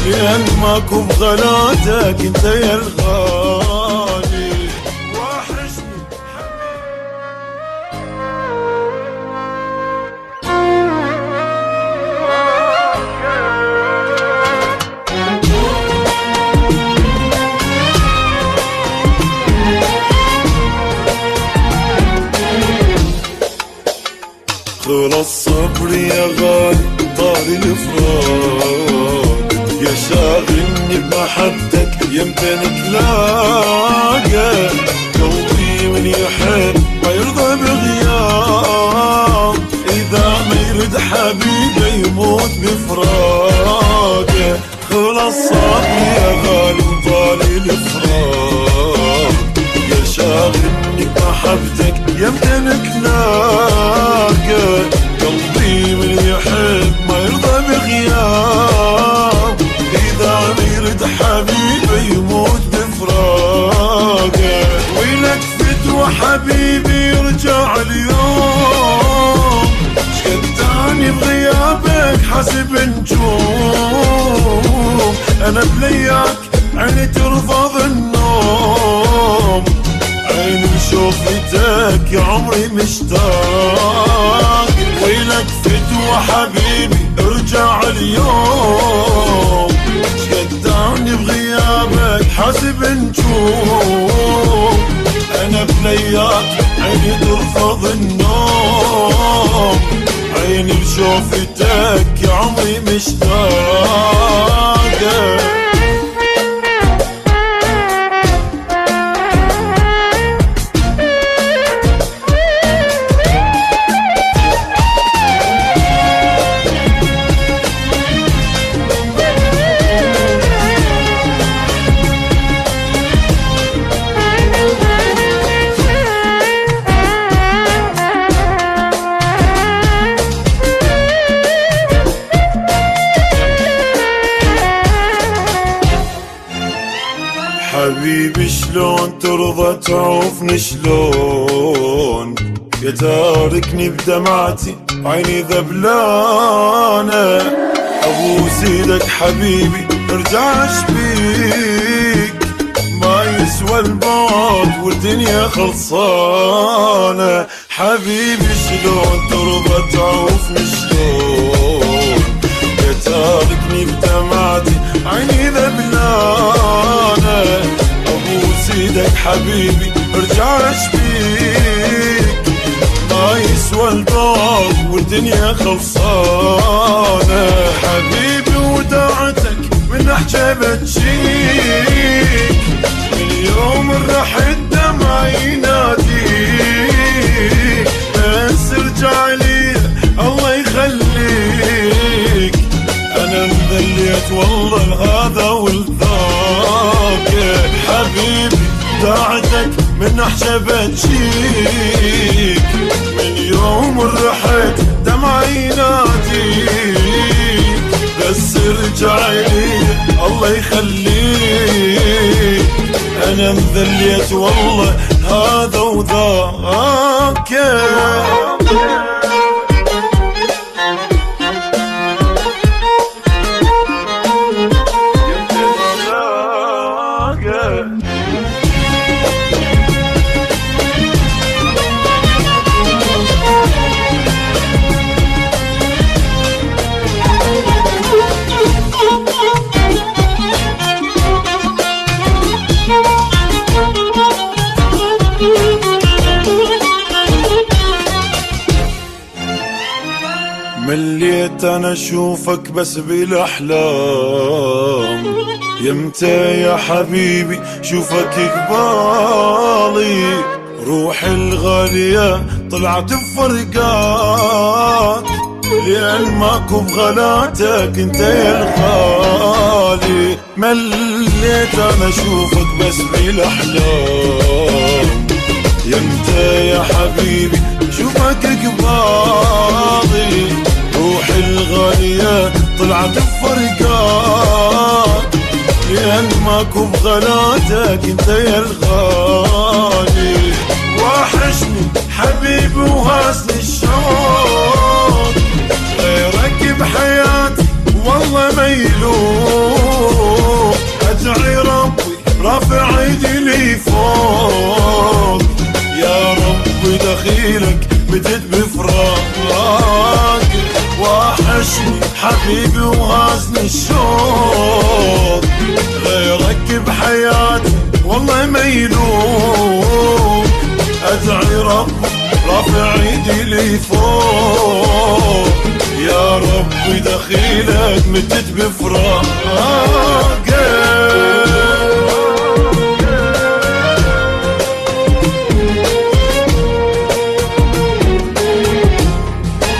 لأن ماكو بغلاتك انت يا الغالي. وحشني خلص صبري يا غالي طال الفراق، يا شاغلني بمحبتك يمتى نتلاقى. قلبي من يحب ما يرضى بغياب، إذا ما يرد حبيبي يموت بفراقه. خلص صبري يا غالي وطال الفراق، يا شاغلني بمحبتك يمتى نتلاقى. قلبي من يحب ما يرضى بغياب، إذا ما يرد حبيبي يموت بفراقه. ويلك فتوى حبيبي يرجع اليوم، شكتاني بغيابك حسب نجوم. أنا بلياك عيني ترفض النوم، عيني شوفتك يا عمري مشتاق. ويلك فتوى حبيبي ارجع اليوم، شقداني بغيابك حسب نجوم. انا بلياك عيني ترفض النوم، عيني لشوفتك يا عمري مشتاق. حبيبي شلون ترضى تعوفني شلون، يا تاركني بدمعتي عيني ذبلانة. ابوس ايدك حبيبي ارجع اشبيك، ما يسوى البعد والدنيا خلصانة. حبيبي شلون ترضى تعوفني شلون، يا تاركني بدمعتي عيني ذبلانة. ابوس ايدك حبيبي ارجع اشبيك، ما يسوى البعد والدنيا خلصانة. حبيبي وداعتك من احجاب تجيك، من يوم رحت دمع يناديك. بس ارجع لي الله يخليك، انا انذليت والله لهذا ولذاك. حبيبي داعتك من احجاب تجيك، من يوم رحت دمع يناديك. بس ارجع لي الله يخليك، انا انذليت والله هذا وذاك. مليت انا اشوفك بس بالاحلام، يمتى يا حبيبي شوفك قبالي. روحي الغالية طلعت بفرقاك، لأن ماكو بغلاتك انت يا الغالي. مليت انا اشوفك بس بالاحلام، يمتى يا حبيبي شوفك قبالي. روحي الغالية طلعت بفرقاك، لأن ماكو بغلاتك انت يا الغالي. وحشني حبيبي وهاسني الشوق، غيرك بحياتي والله ميلون. دخيلك متت بفراق، وحشني حبيبي وهازني الشوق، غيرك بحياتي والله ما يلوم، ادعي رب رافع ايدي لي فوق، يا ربي دخيلك متت بفراق.